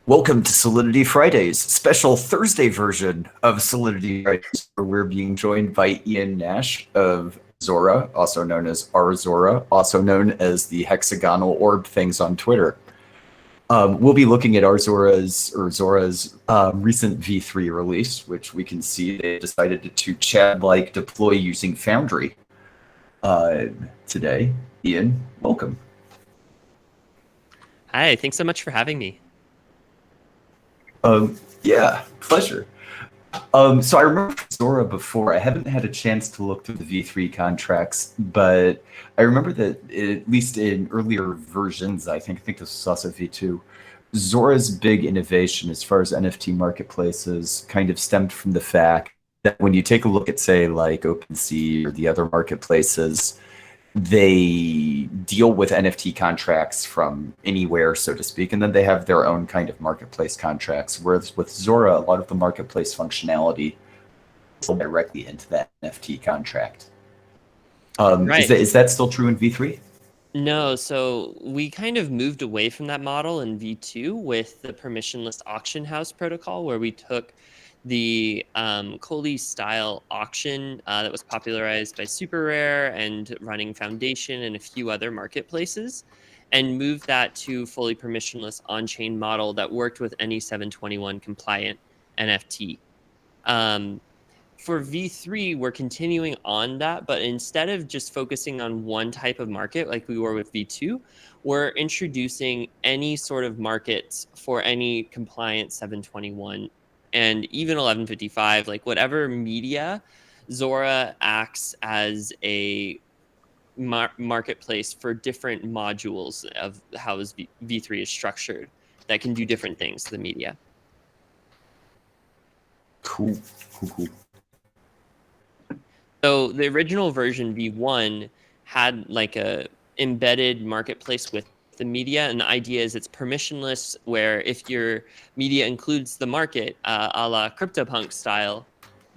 Welcome to Solidity Fridays, special Thursday version of Solidity Fridays, where we're being joined by Ian Nash of Zora, also known as R Zora, also known as the hexagonal orb things on Twitter. We'll be looking at Zora's recent V3 release, which we can see they decided to Chad-like deploy using Foundry today. Ian, welcome. Hi, thanks so much for having me. Yeah, pleasure. So I remember Zora before. I haven't had a chance to look through the V3 contracts, but I remember that at least in earlier versions, I think this was also V2, Zora's big innovation as far as NFT marketplaces kind of stemmed from the fact that when you take a look at, say, like OpenSea or the other marketplaces, they deal with NFT contracts from anywhere, so to speak, and then they have their own kind of marketplace contracts. Whereas with Zora, a lot of the marketplace functionality is directly into that NFT contract. Right. Is that still true in V3? No, so we kind of moved away from that model in V2 with the permissionless auction house protocol, where we took the Coley style auction that was popularized by Super Rare and Running Foundation and a few other marketplaces, and moved that to fully permissionless on-chain model that worked with any 721 compliant NFT. For V3, we're continuing on that, but instead of just focusing on one type of market like we were with V2, we're introducing any sort of markets for any compliant 721 and even 1155, like whatever media. Zora acts as a marketplace for different modules of how V3 is structured that can do different things to the media. Cool. So the original version V1 had like a embedded marketplace with the media, and the idea is it's permissionless, where if your media includes the market, a la CryptoPunk style,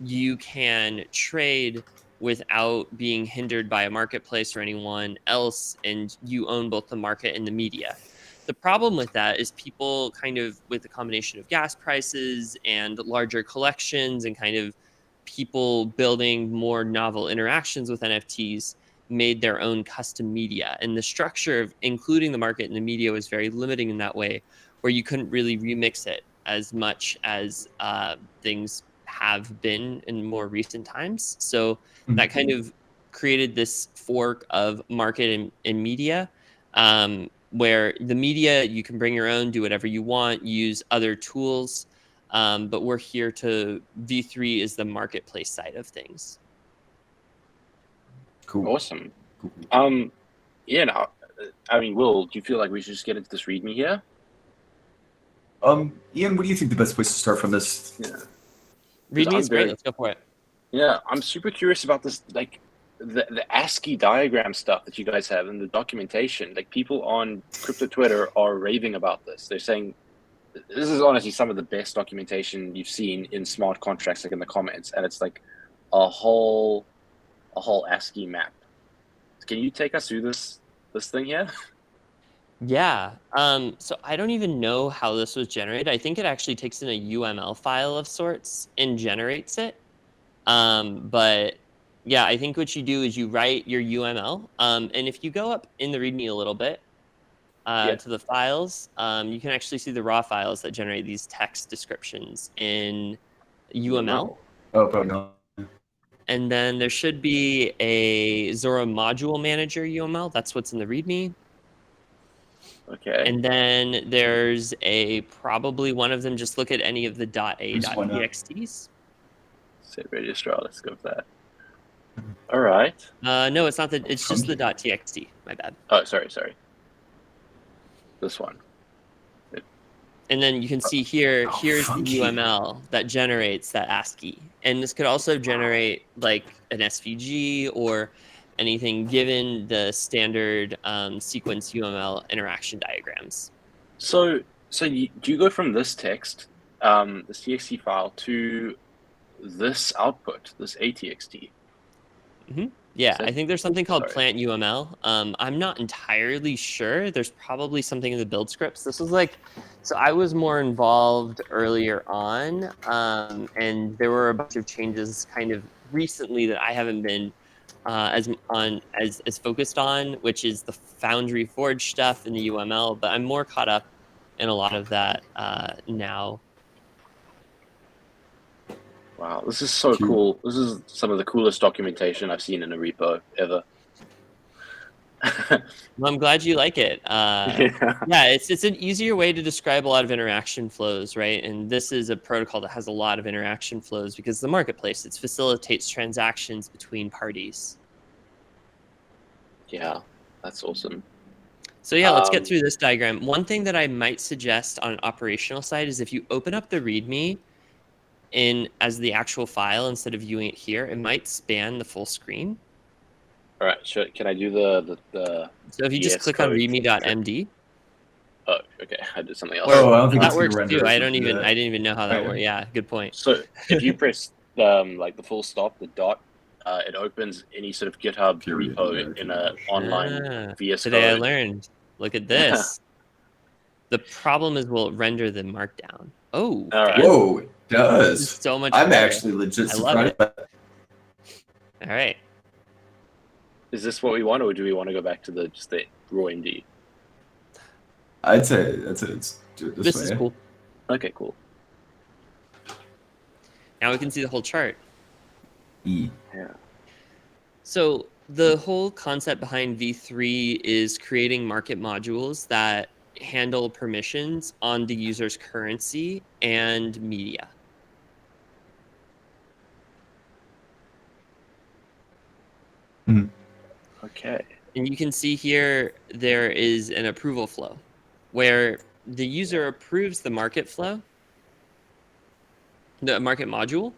you can trade without being hindered by a marketplace or anyone else, and you own both the market and the media. The problem with that is people kind of, with the combination of gas prices and larger collections and kind of people building more novel interactions with NFTs, made their own custom media. And the structure of including the market and the media was very limiting in that way, where you couldn't really remix it as much as things have been in more recent times. So that kind of created this fork of market and media, where the media, you can bring your own, do whatever you want, use other tools. But we're here to, V3 is the marketplace side of things. Cool. Awesome. Yeah, I mean, Will, do you feel like we should just get into this README here? Ian, what do you think the best place to start from this? Yeah. README is great. Let's go for it. Yeah, I'm super curious about this, like the ASCII diagram stuff that you guys have in the documentation. Like, people on crypto Twitter are raving about this. They're saying this is honestly some of the best documentation you've seen in smart contracts, like in the comments, and it's like a whole ASCII map. Can you take us through this thing here? Yeah. So I don't even know how this was generated. I think it actually takes in a UML file of sorts and generates it. But yeah, I think what you do is you write your UML. And if you go up in the README a little bit to the files, you can actually see the raw files that generate these text descriptions in UML. Oh, no. And then there should be a Zora module manager UML. That's what's in the README. Okay. And then there's probably one of them. Just look at any of the .a.txts. Say registrar. Let's go with that. All right. No, it's not it's just the .txt. My bad. Oh, sorry. This one. And then you can see here, here's the UML that generates that ASCII. And this could also generate like an SVG or anything given the standard sequence UML interaction diagrams. So do you go from this text, this TXT file, to this output, this ATXT? Mm-hmm. Yeah, Said- I think there's something called Sorry. plant UML. I'm not entirely sure. There's probably something in the build scripts. This was like, so I was more involved earlier on, and there were a bunch of changes kind of recently that I haven't been as focused on, which is the Foundry Forge stuff and the UML. But I'm more caught up in a lot of that now. Wow, this is so cool. This is some of the coolest documentation I've seen in a repo ever. Well, I'm glad you like it. Yeah. Yeah, it's an easier way to describe a lot of interaction flows, right? And this is a protocol that has a lot of interaction flows because the marketplace, it facilitates transactions between parties. Yeah, that's awesome. So yeah, let's get through this diagram. One thing that I might suggest on an operational side is if you open up the README as the actual file instead of viewing it here, it might span the full screen. All right, sure. Can I do the So if you just VS click on Code readme.md. Oh, okay. I did something else. Oh, I don't think that it's gonna works render too. as I much of that. didn't even know how that Right. worked. Yeah, good point. So if you press like the full stop, the dot, it opens any sort of GitHub Period, repo no, in an online VS Today I Code. learned. Look at this. The problem is, will it render the markdown? Oh, All right. fancy. Whoa, it This does. is so much I'm better. actually legit I love surprised. it. All right. Is this what we want, or do we want to go back to just the raw MD? I'd say let's do it This way. is cool. Okay, cool. Now we can see the whole chart. E. Yeah. So the whole concept behind V3 is creating market modules that handle permissions on the user's currency and media. Okay. And you can see here, there is an approval flow where the user approves the market flow, the market module,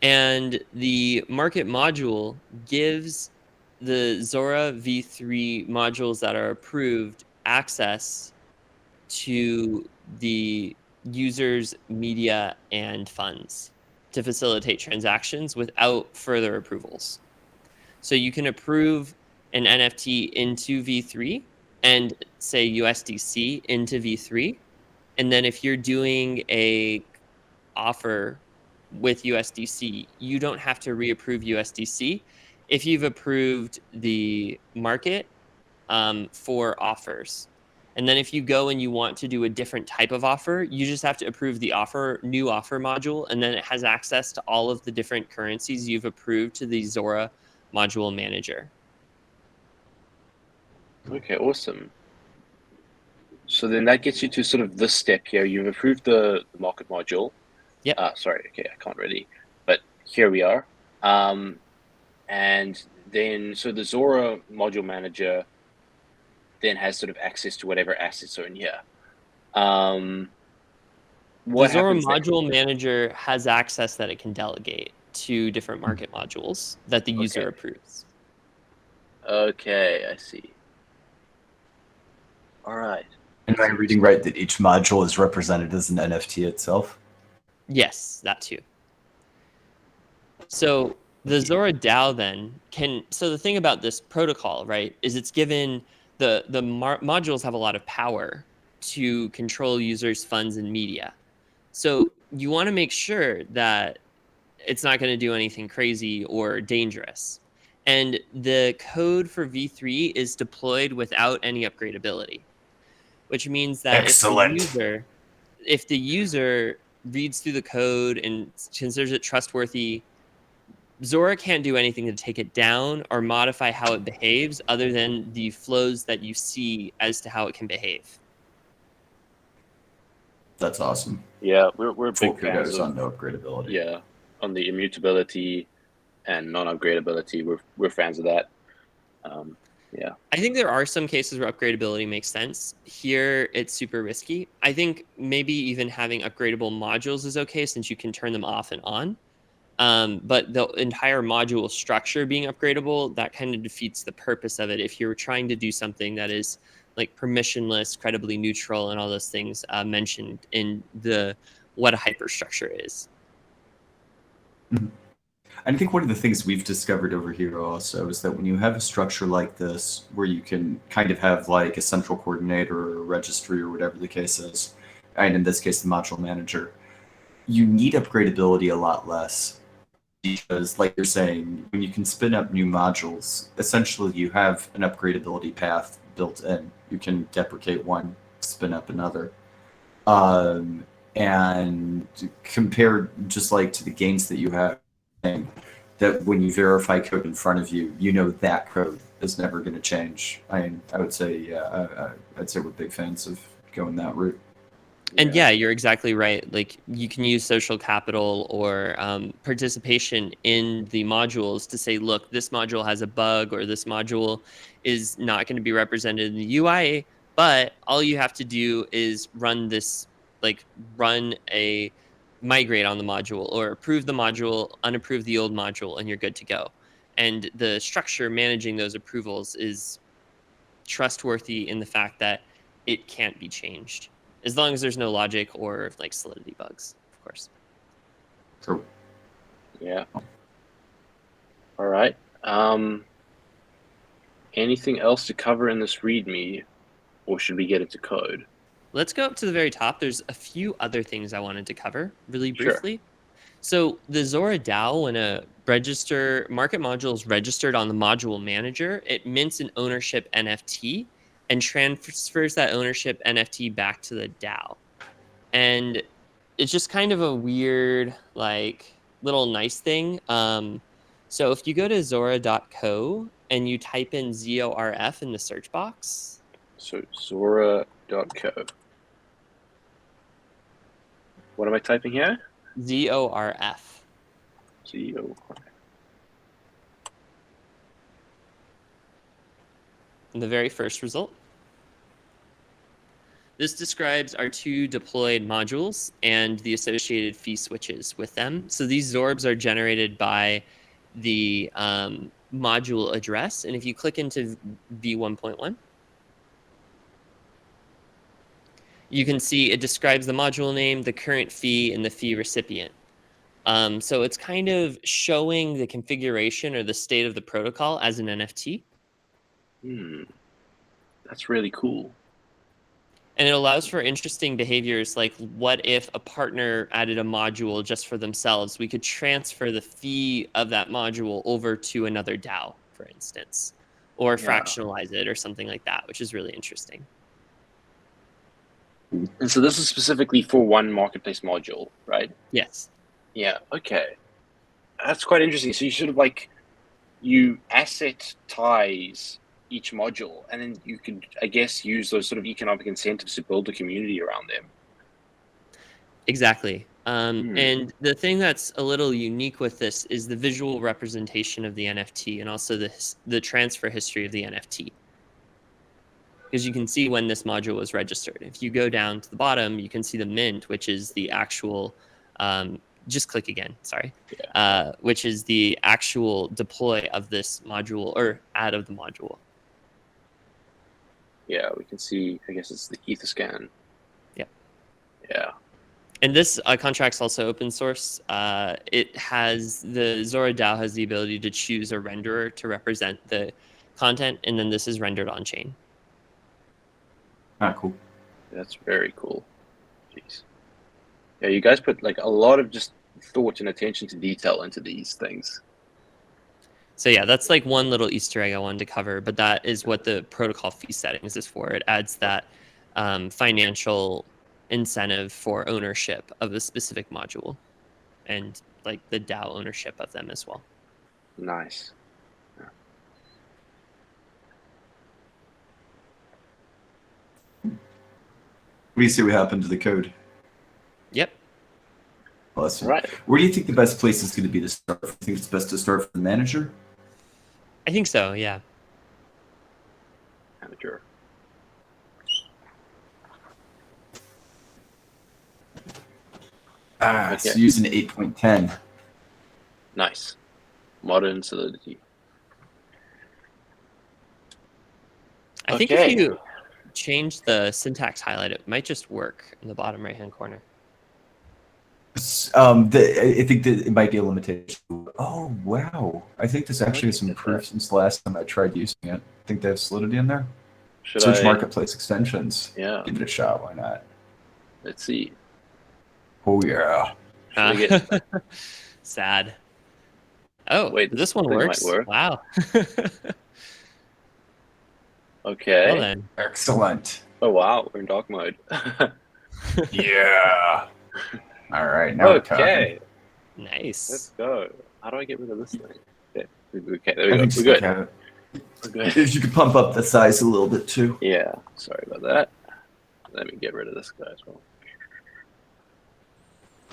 and the market module gives the Zora V3 modules that are approved access to the user's media and funds to facilitate transactions without further approvals. So you can approve an NFT into V3 and say USDC into V3. And then if you're doing a offer with USDC, you don't have to reapprove USDC if you've approved the market for offers. And then if you go and you want to do a different type of offer, you just have to approve the new offer module, and then it has access to all of the different currencies you've approved to the Zora module manager. Okay, awesome. So then that gets you to sort of this step here. You've approved the market module. Yep. Sorry, okay, I can't really, but here we are. And then, so the Zora module manager then has sort of access to whatever assets are in here. The What Zora happens then? module manager has access that it can delegate to different market modules that the user Okay. approves. Okay, I see. All right. Am I reading right that each module is represented as an NFT itself? Yes, that too. So the Zora DAO then so the thing about this protocol, right, is it's given the modules have a lot of power to control users' funds and media. So you want to make sure that it's not going to do anything crazy or dangerous. And the code for V3 is deployed without any upgradability, which means that if the user reads through the code and considers it trustworthy, Zora can't do anything to take it down or modify how it behaves other than the flows that you see as to how it can behave. That's awesome. Yeah, we're Full big fans kudos of on no upgradability. yeah, on the immutability and non-upgradability. We're fans of that. Yeah. I think there are some cases where upgradability makes sense. Here, it's super risky. I think maybe even having upgradable modules is okay since you can turn them off and on. But the entire module structure being upgradable, that kind of defeats the purpose of it if you're trying to do something that is like permissionless, credibly neutral, and all those things mentioned in what a hyperstructure is. I think one of the things we've discovered over here also is that when you have a structure like this, where you can kind of have like a central coordinator or a registry or whatever the case is, and in this case, the module manager, you need upgradability a lot less. Because, like you're saying, when you can spin up new modules, essentially you have an upgradability path built in. You can deprecate one, spin up another. And compared just like to the gains that you have, that when you verify code in front of you, you know that code is never going to change. I would say, yeah, I'd say we're big fans of going that route. And yeah, you're exactly right. Like you can use social capital or participation in the modules to say, look, this module has a bug or this module is not going to be represented in the UI, but all you have to do is run this, like run a migrate on the module or approve the module, unapprove the old module, and you're good to go. And the structure managing those approvals is trustworthy in the fact that it can't be changed as long as there's no logic or like Solidity bugs, of course. True. Yeah. All right. Anything else to cover in this README, or should we get into code? Let's go up to the very top. There's a few other things I wanted to cover really Sure. briefly. So the Zora DAO, when a market module is registered on the module manager, it mints an ownership NFT and transfers that ownership NFT back to the DAO. And it's just kind of a weird, like, little nice thing. So if you go to Zora.co and you type in ZORF in the search box. So Zora.co. What am I typing here? ZORF. ZO. The very first result. This describes our two deployed modules and the associated fee switches with them. So these Zorbs are generated by the module address. And if you click into v1.1, you can see it describes the module name, the current fee, and the fee recipient. So it's kind of showing the configuration or the state of the protocol as an NFT. That's really cool. And it allows for interesting behaviors like what if a partner added a module just for themselves? We could transfer the fee of that module over to another DAO, for instance, or fractionalize it or something like that, which is really interesting. And so this is specifically for one marketplace module, right? Yes. Yeah, okay. That's quite interesting. So you sort of like, you asset ties each module, and then you could, I guess, use those sort of economic incentives to build a community around them. Exactly. And the thing that's a little unique with this is the visual representation of the NFT and also the transfer history of the NFT. Because you can see when this module was registered. If you go down to the bottom, you can see the mint, which is the actual, just click again, sorry, which is the actual deploy of this module or add of the module. Yeah, we can see, I guess it's the Etherscan. Yeah. Yeah. And this contract's also open source. It has, the Zora DAO has the ability to choose a renderer to represent the content, and then this is rendered on chain. Ah, cool. That's very cool. Jeez. Yeah, you guys put like a lot of just thought and attention to detail into these things. So yeah, that's like one little Easter egg I wanted to cover, but that is what the protocol fee settings is for. It adds that financial incentive for ownership of a specific module and like the DAO ownership of them as well. Nice. Yeah. What do you see what happened to the code? Yep. Awesome. Right. Where do you think the best place is going to be to start? Do you think it's best to start from the manager? I think so, yeah. Manager. Ah, Okay. so using 8.10. Nice. Modern Solidity. I think if you change the syntax highlight, it might just work in the bottom right-hand corner. I think that it might be a limitation. Oh wow! I think this actually has some proof since the last time I tried using it. I think they have Solidity in there. Should Search I? marketplace extensions. Yeah. Give it a shot. Why not? Let's see. Oh yeah. Should I get? Sad. Oh, Wait, this one thing works. might work. Wow. Okay. Well then. Excellent. Oh wow, we're in dark mode. Yeah. All right. Now we're talking. Okay, Nice. let's go. How do I get rid of this thing? Okay, there we I go. think We're just look good. at it. We're good. If you could pump up the size a little bit too. Yeah, sorry about that. Let me get rid of this guy as well.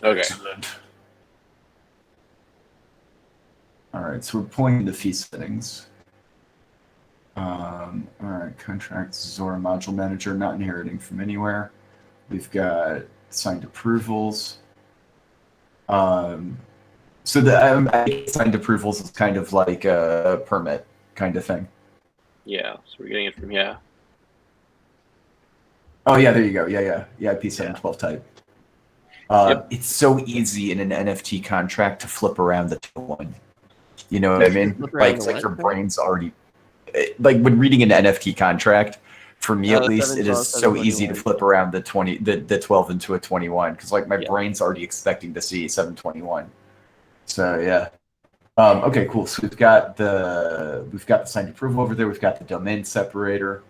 Okay. Excellent. All right, so we're pulling the fee settings. All right, contracts, Zora module manager, not inheriting from anywhere. We've got signed approvals. So the signed approvals is kind of like a permit kind of thing. Yeah, so we're getting it from here. Oh yeah, there you go. Yeah, IP 712 type. Yep. It's so easy in an NFT contract to flip around the one. You know what I mean? Flip around Like, the like your what? brain's already like when reading an NFT contract. For me, at least, it 712, is so easy to 721. flip around the 12 into a 21 because like my Yeah. brain's already expecting to see 721. So yeah. Okay, cool. So we've got the signed approval over there. We've got the domain separator.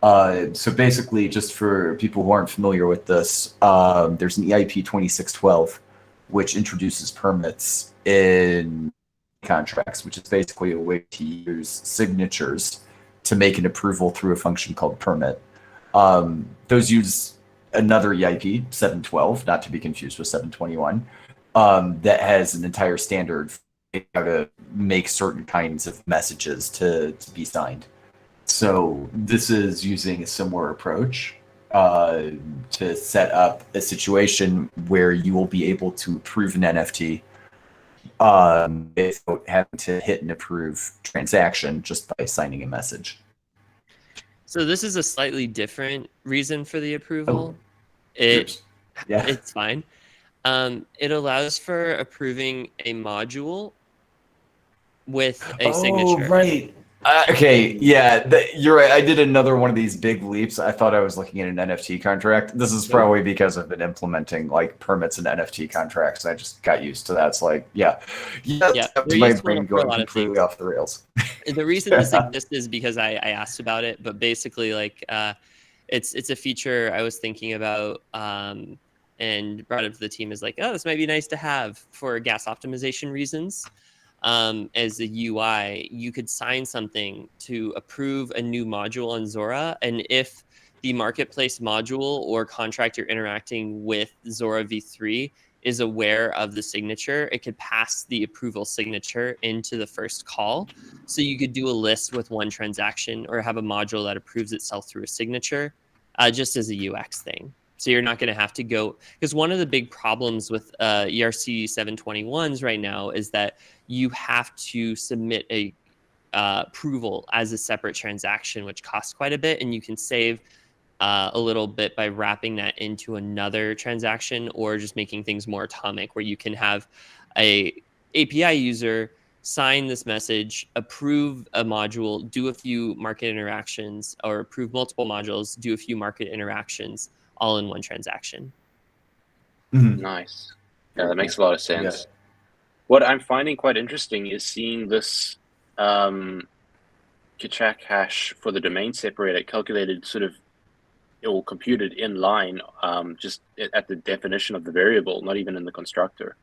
So basically, just for people who aren't familiar with this, there's an EIP 2612, which introduces permits in contracts, which is basically a way to use signatures to make an approval through a function called permit. Those use another EIP 712, not to be confused with 721, that has an entire standard for how to make certain kinds of messages to be signed. So this is using a similar approach to set up a situation where you will be able to approve an NFT without having to hit and approve transaction just by signing a message. So this is a slightly different reason for the approval. Oops. Yeah. It's fine. It allows for approving a module with a signature. Oh, right. Okay, yeah, you're right. I did another one of these big leaps. I thought I was looking at an NFT contract. This is probably because I've been implementing like permits and NFT contracts. I just got used to that. It's like, yeah, Yeah, they're my useful brain for a going lot of completely things. off the rails. The reason this exists is because I asked about it, but basically, like, it's a feature I was thinking about and brought it to the team as like, oh, this might be nice to have for gas optimization reasons. As a UI, you could sign something to approve a new module on Zora, and if the marketplace module or contract you're interacting with Zora v3 is aware of the signature, it could pass the approval signature into the first call. So you could do a list with one transaction or have a module that approves itself through a signature, just as a UX thing. So you're not going to have to go, because one of the big problems with ERC 721s right now is that you have to submit a approval as a separate transaction, which costs quite a bit, and you can save a little bit by wrapping that into another transaction or just making things more atomic, where you can have a API user sign this message, approve a module, do a few market interactions, or approve multiple modules, do a few market interactions, all in one transaction. Nice. Yeah, that makes a lot of sense. Yeah. What I'm finding quite interesting is seeing this Kachak hash for the domain separator calculated sort of or computed in line, just at the definition of the variable, not even in the constructor.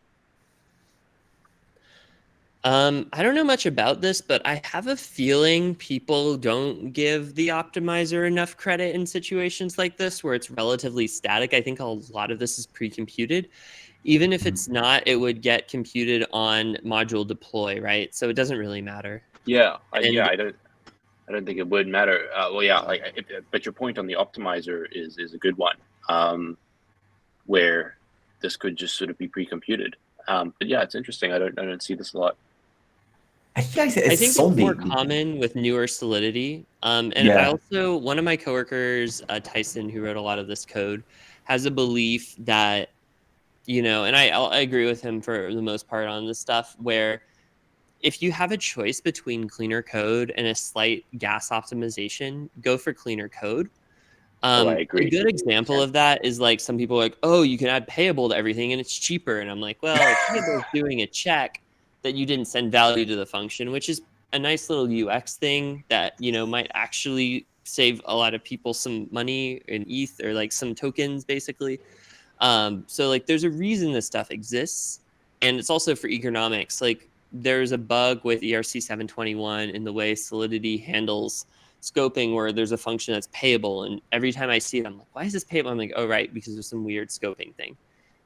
I don't know much about this, but I have a feeling people don't give the optimizer enough credit in situations like this where it's relatively static. I think a lot of this is pre-computed. Even if it's not, it would get computed on module deploy, right? So it doesn't really matter. Yeah, I don't think it would matter. Well, yeah, but your point on the optimizer is a good one, where this could just sort of be pre-computed. But yeah, it's interesting. I don't see this a lot. I think it's more common with newer Solidity. And I also, one of my coworkers, Tyson, who wrote a lot of this code, has a belief that and I agree with him for the most part on this stuff, where if you have a choice between cleaner code and a slight gas optimization, go for cleaner code. I agree. A good example of that is like some people are like, oh, you can add payable to everything and it's cheaper. And I'm like, well, payable is doing a check that you didn't send value to the function, which is a nice little UX thing that, might actually save a lot of people some money in ETH or like some tokens, basically. So like there's a reason this stuff exists. And it's also for economics. Like there's a bug with ERC 721 in the way Solidity handles scoping, where there's a function that's payable, and every time I see it I'm like, why is this payable? I'm like, oh right, because there's some weird scoping thing.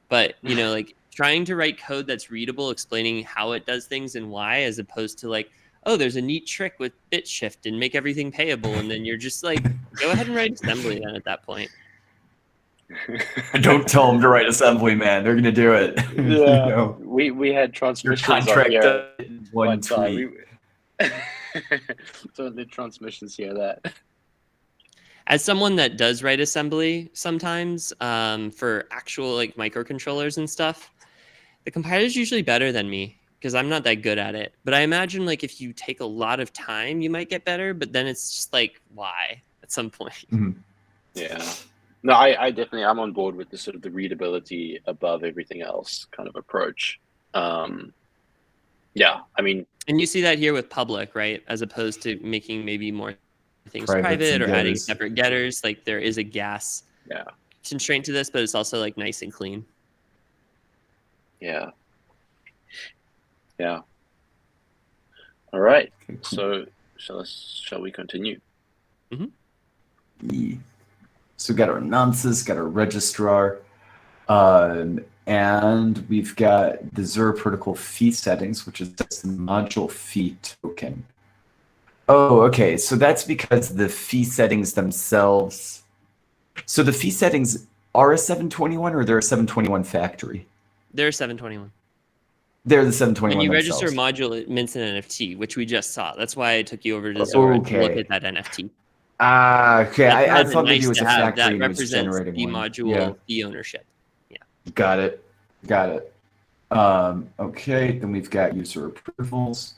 But like trying to write code that's readable, explaining how it does things and why, as opposed to like, oh, there's a neat trick with bit shift and make everything payable, and then you're just like, go ahead and write assembly then at that point. Don't tell them to write assembly, man. They're gonna do it. Yeah, we had transmissions Your contract on here one time. tweet. So the transmissions hear that. As someone that does write assembly sometimes for actual like microcontrollers and stuff, the compiler's usually better than me because I'm not that good at it. But I imagine like if you take a lot of time, you might get better. But then it's just like, why at some point? Mm-hmm. Yeah. No, I definitely, I'm on board with the sort of the readability above everything else kind of approach. Yeah, I mean, and you see that here with public, right? As opposed to making maybe more things private or adding separate getters. Like there is a gas constraint to this, but it's also like nice and clean. Yeah. Yeah. All right. So shall we continue? Mm-hmm. Yeah. So we got our nonces, got our registrar, and we've got the Zora protocol fee settings, which is just the module fee token. Oh, okay. So that's because the fee settings themselves. So the fee settings are a 721, or they're a 721 factory? They're 721. They're the 721. When you themselves. register a module, it mints an NFT, which we just saw. That's why I took you over to Zora to look at that NFT. Okay. I thought maybe it was a factory that and it was represents generating the one. module fee ownership. Yeah. Got it. Okay, then we've got user approvals,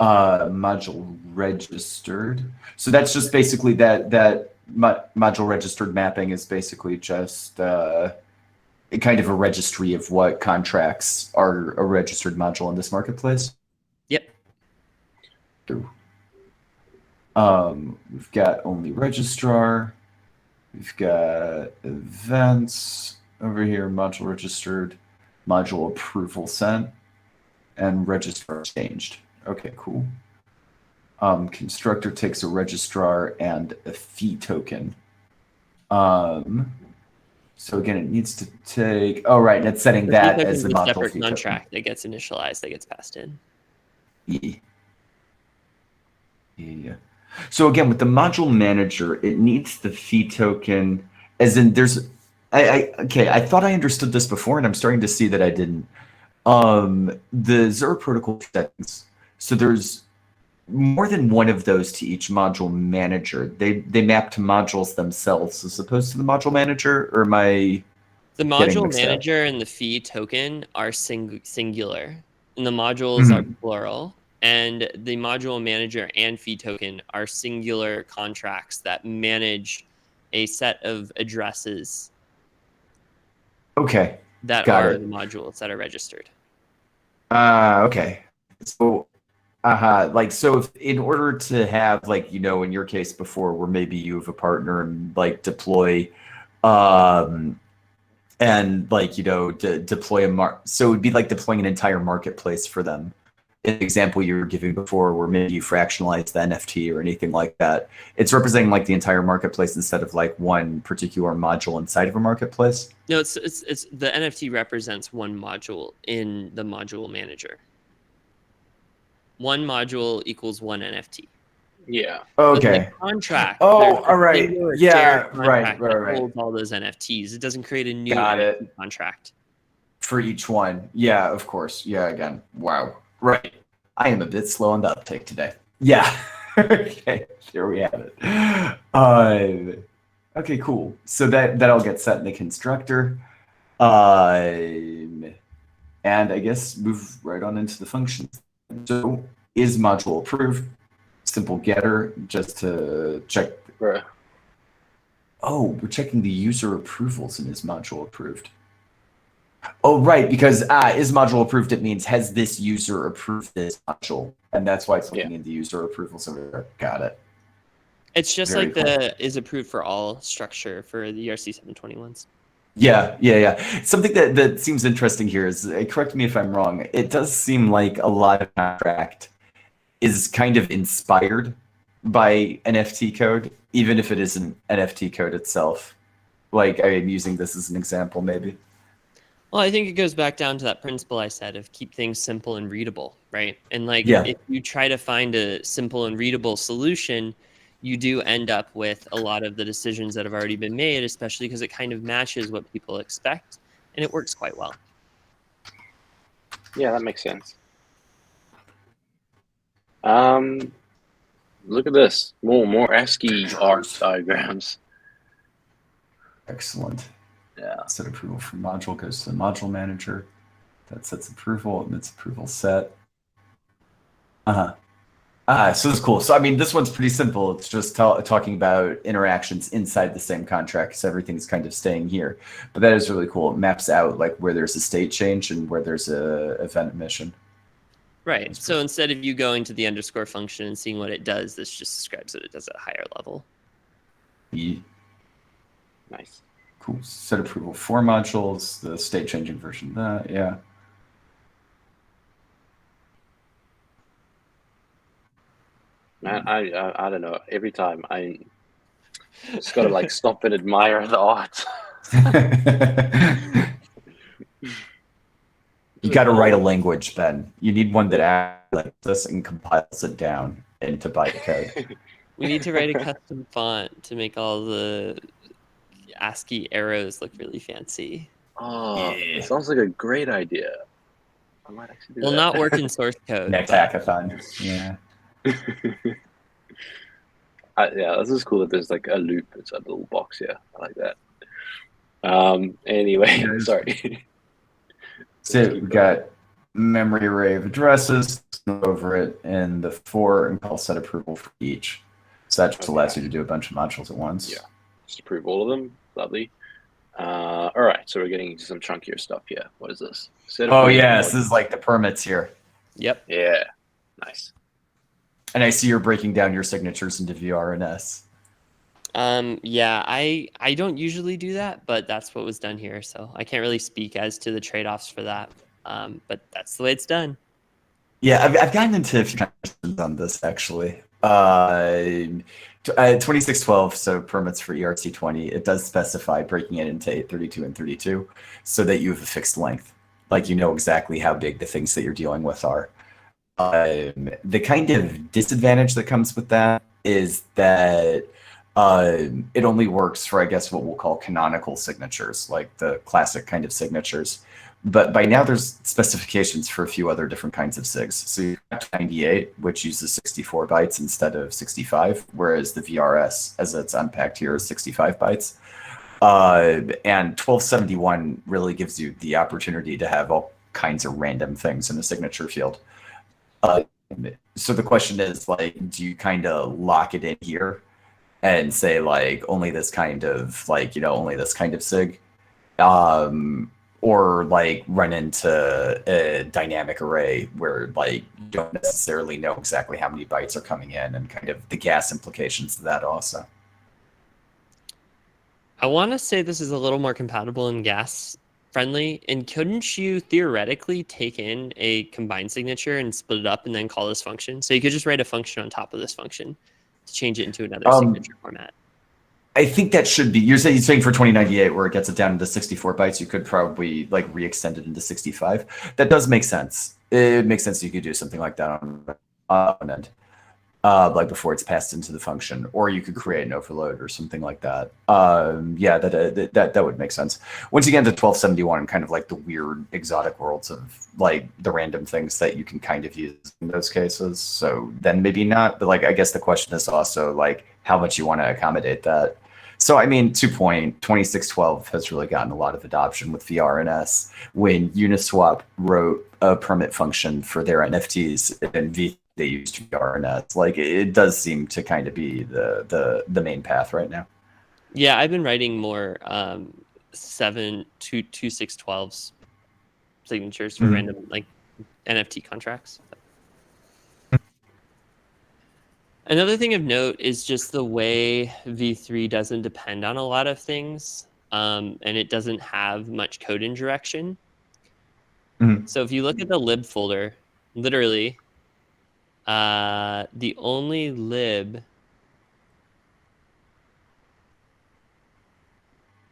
module registered. So that's just basically that module registered mapping is basically just kind of a registry of what contracts are a registered module in this marketplace. Yep. We've got only registrar. We've got events over here, module registered, module approval sent, and registrar changed. Okay, cool. Constructor takes a registrar and a fee token. So again, it needs to take. Oh, right, and it's setting that as the module separate fee contract token. that gets initialized, that gets passed in. Yeah. So again, with the module manager, it needs the fee token, as in there's. I thought I understood this before, and I'm starting to see that I didn't. The Zora protocol settings. So there's more than one of those to each module manager. They map to modules themselves as opposed to the module manager, or am I? The module manager and the fee token are singular, and the modules are plural. And the module manager and fee token are singular contracts that manage a set of addresses. Okay. That are the modules that are registered. Okay. So, like, so if in order to have, like, in your case before, where maybe you have a partner and like deploy, and like, deploy so it would be like deploying an entire marketplace for them. An example you were giving before, where maybe you fractionalize the NFT or anything like that. It's representing like the entire marketplace instead of like one particular module inside of a marketplace. No, it's the NFT represents one module in the module manager. One module equals one NFT. Yeah. Okay. But the contract. Oh, all right. Yeah. Right. Holds all those NFTs. It doesn't create a new NFT contract for each one. Yeah. Of course. Yeah. Again. Wow. Right. I am a bit slow on the uptake today. Yeah. Okay. There we have it. Okay, cool. So that all gets set in the constructor. And I guess move right on into the functions. So is module approved? Simple getter, just to check. Bruh. Oh, we're checking the user approvals and is module approved. Oh, right, because is module approved, it means has this user approved this module? And that's why it's looking into user approvals over there. Got it. It's just Very like cool. the is approved for all structure for the ERC 721s. Yeah. Something that seems interesting here is, correct me if I'm wrong, it does seem like a lot of contract is kind of inspired by NFT code, even if it isn't NFT code itself. Like, I'm using this as an example, maybe. Well, I think it goes back down to that principle I said of keep things simple and readable, right? And like, Yeah. if you try to find a simple and readable solution, you do end up with a lot of the decisions that have already been made, especially because it kind of matches what people expect, and it works quite well. Yeah, that makes sense. Look at this. More ASCII art diagrams. Excellent. Yeah. Set approval for module goes to the module manager. That sets approval, and it's approval set. So that's cool. So, I mean, this one's pretty simple. It's just talking about interactions inside the same contract, so everything's kind of staying here. But that is really cool. It maps out like where there's a state change and where there's a event emission. Right. So instead of you going to the underscore function and seeing what it does, this just describes what it does at a higher level. Yeah. Nice. Cool. Set approval for modules, the state changing version of that. Yeah. Man, I don't know. Every time I just gotta like stop and admire the art. You got to write a language, Ben. You need one that acts like this and compiles it down into bytecode. We need to write a custom font to make all the ASCII arrows look really fancy. Oh, it sounds like a great idea. I might actually do that. Will not work in source code. Next hackathon. Yeah. Yeah, this is cool that there's like a loop inside the little box here. I like that. Anyway, sorry. So we got memory array of addresses over it in the for and call set approval for each. So that just allows you to do a bunch of modules at once. Yeah, just approve all of them. Lovely. All right, so we're getting into some chunkier stuff here. What is this? Oh yeah, this is like the permits here. Yep. Yeah, nice. And I see you're breaking down your signatures into VRNS. Yeah, I don't usually do that, but that's what was done here. So I can't really speak as to the trade-offs for that. But that's the way it's done. Yeah, I've gotten into a few conversations on this actually. 2612, so permits for ERC20, it does specify breaking it into 832 and 32 so that you have a fixed length. Like you know exactly how big the things that you're dealing with are. The kind of disadvantage that comes with that is that it only works for, I guess, what we'll call canonical signatures, like the classic kind of signatures. But by now there's specifications for a few other different kinds of SIGs. So you have 98, which uses 64 bytes instead of 65, whereas the VRS, as it's unpacked here, is 65 bytes. And 1271 really gives you the opportunity to have all kinds of random things in the signature field. So the question is, like, do you kind of lock it in here and say, like, only this kind of, like, you know, only this kind of SIG? Or, like, run into a dynamic array where, like, you don't necessarily know exactly how many bytes are coming in and kind of the gas implications of that also. I want to say this is a little more compatible and gas friendly. And couldn't you theoretically take in a combined signature and split it up and then call this function? So you could just write a function on top of this function to change it into another signature format. I think that should be, you're saying for 2098 where it gets it down into 64 bytes, you could probably like re-extend it into 65. That does make sense. It makes sense you could do something like that on an end. Like before it's passed into the function, or you could create an overload or something like that. Yeah, that would make sense. Once you get into 1271, kind of like the weird exotic worlds of like the random things that you can kind of use in those cases. So then maybe not, but like I guess the question is also like how much you want to accommodate that. So, I mean, 2.2612 has really gotten a lot of adoption with VRNS. When Uniswap wrote a permit function for their NFTs and they used VRNS, like it does seem to kind of be the main path right now. Yeah, I've been writing more 2612s signatures for random like NFT contracts. Another thing of note is just the way V3 doesn't depend on a lot of things, and it doesn't have much code indirection. So if you look at the lib folder, literally, the only lib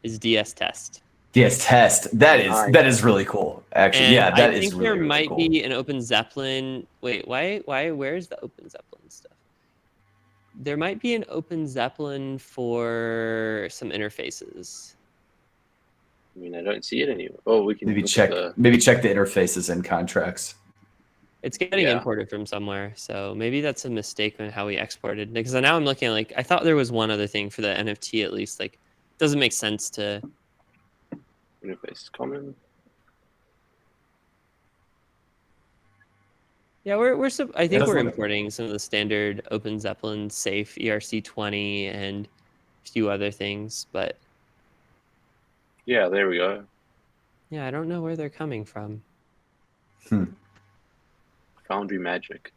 is DS test. DS test. That is really cool. Actually, And yeah, that I is think really, there really might cool. be an Open Zeppelin. Wait, where's the Open Zeppelin stuff? There might be an Open Zeppelin for some interfaces. I mean, I don't see it anywhere. Oh, we can Maybe look check at the interfaces and contracts. It's getting imported from somewhere, so maybe that's a mistake on how we exported. Because now I'm looking at, like, I thought there was one other thing for the NFT at least. Like, it doesn't make sense to. interface common. Yeah, I think we're importing some of the standard Open Zeppelin safe ERC20 and a few other things, but Yeah, there we go. yeah, I don't know where they're coming from. Foundry magic.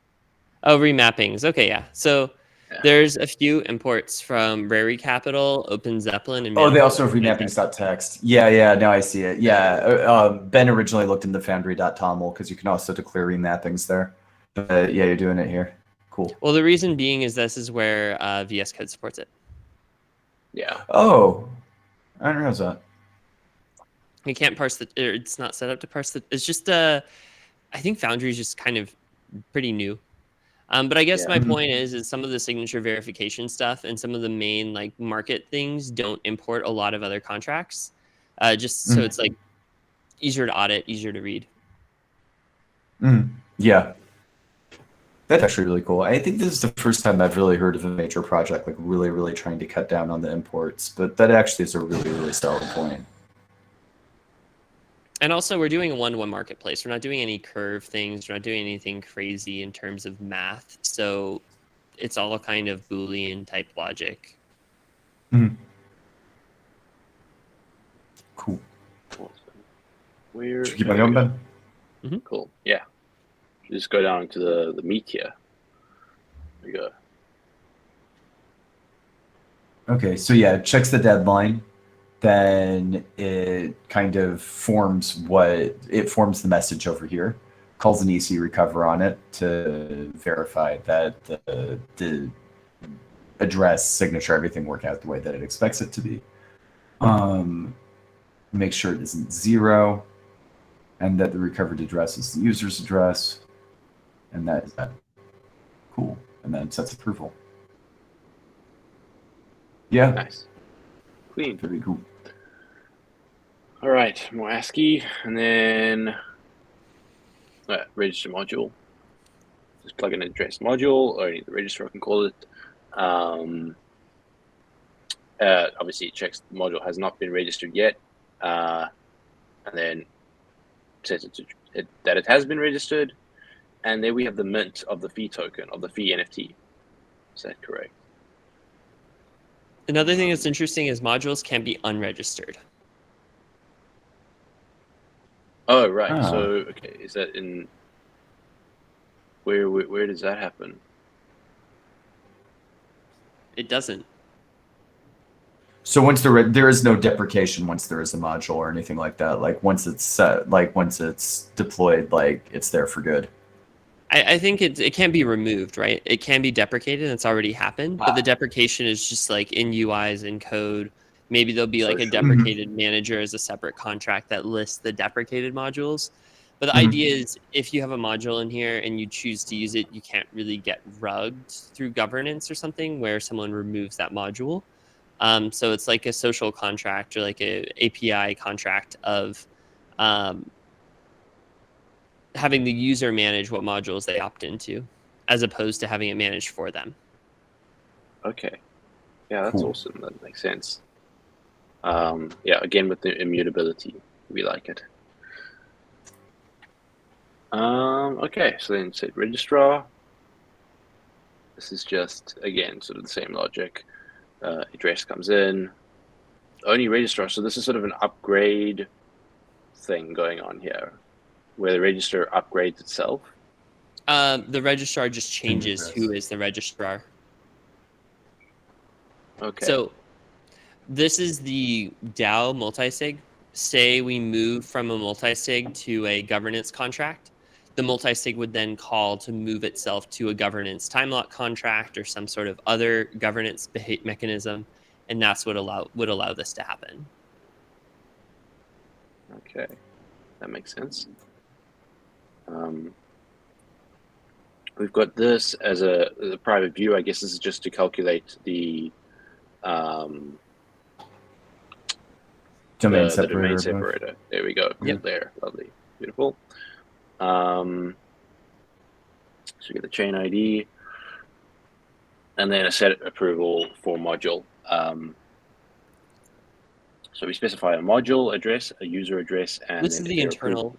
Oh, remappings. Okay, yeah. So Yeah. there's a few imports from Rary Capital, Open Zeppelin, and They also have Manifold. remappings.txt. Yeah, now I see it. Yeah, Ben originally looked into foundry.toml because you can also declare remappings there. But yeah, you're doing it here. Cool. Well, the reason being is this is where VS Code supports it. Yeah. Oh, I don't know that. You can't parse it's not set up to parse it's just I think Foundry is just kind of pretty new. But I guess my point is some of the signature verification stuff and some of the main like market things don't import a lot of other contracts. Just so it's like easier to audit, easier to read. Yeah. That's actually really cool. I think this is the first time I've really heard of a major project like really, really trying to cut down on the imports, but that actually is a really, really solid point. And also, we're doing a one-to-one marketplace. We're not doing any curve things. We're not doing anything crazy in terms of math. So it's all kind of Boolean type logic. Cool. Where? Should we keep on going, Ben? Cool. Yeah. Just go down to the meat here. There we go. Okay, so yeah, it checks the deadline. Then it kind of forms the message over here, calls an EC recover on it to verify that the address, signature, everything work out the way that it expects it to be. Make sure it isn't 0, and that the recovered address is the user's address, and that is that. Cool, and then it sets approval. Yeah. Nice. Clean. Very cool. All right, more ASCII, and then register module. Just plug in an address module, or the register, I can call it. Obviously, it checks the module has not been registered yet, and then says that it has been registered. And then we have the mint of the fee token, of the fee NFT. Is that correct? Another thing that's interesting is modules can be unregistered. Oh, right. So, okay, is that in... Where does that happen? It doesn't. So once there is no deprecation once there is a module or anything like that. Like once it's set, like once it's deployed, like it's there for good. I think it can be removed, right? It can be deprecated. It's already happened, but the deprecation is just like in UIs and code. Maybe there'll be like a deprecated manager as a separate contract that lists the deprecated modules. But the idea is if you have a module in here and you choose to use it, you can't really get rugged through governance or something where someone removes that module. So it's like a social contract or like a API contract of having the user manage what modules they opt into, as opposed to having it managed for them. Okay. Yeah, that's Cool. awesome. That makes sense. Yeah, again with the immutability, we like it. Okay, so then set registrar. This is just, again, sort of the same logic. Address comes in, only registrar. So this is sort of an upgrade thing going on here, where the register upgrades itself. The registrar just changes who is the registrar. Okay. So this is the DAO multisig. Say we move from a multisig to a governance contract. The multisig would then call to move itself to a governance time lock contract or some sort of other governance mechanism, and that's what would allow this to happen. Okay, that makes sense. We've got this as a private view. I guess this is just to calculate the Domain the domain separator. separator. There we go. Yep. There, lovely, beautiful. So we get the chain ID, and then a set approval for module. So we specify a module address, a user address, and This then is the internal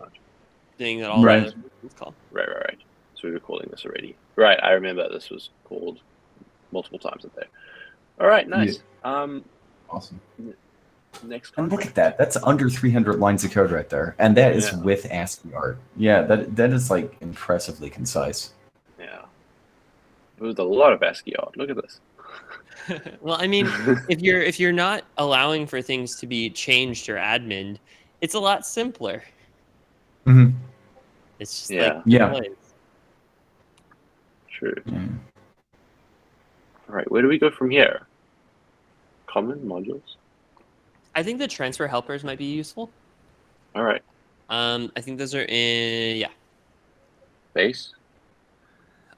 thing that all Right. the functions call. Right. So we were calling this already. Right, I remember this was called multiple times up there. All right, nice. Awesome. Next And look contract. at that. That's under 300 lines of code right there. And that is Yeah. with ASCII art. Yeah, that is like impressively concise. Yeah. There's a lot of ASCII art. Look at this. Well, I mean, if you're not allowing for things to be changed or admin, it's a lot simpler. Mm-hmm. It's just Yeah. like Yeah. plays. True. Yeah. All right, where do we go from here? Common modules? I think the transfer helpers might be useful. All right. I think those are in Base?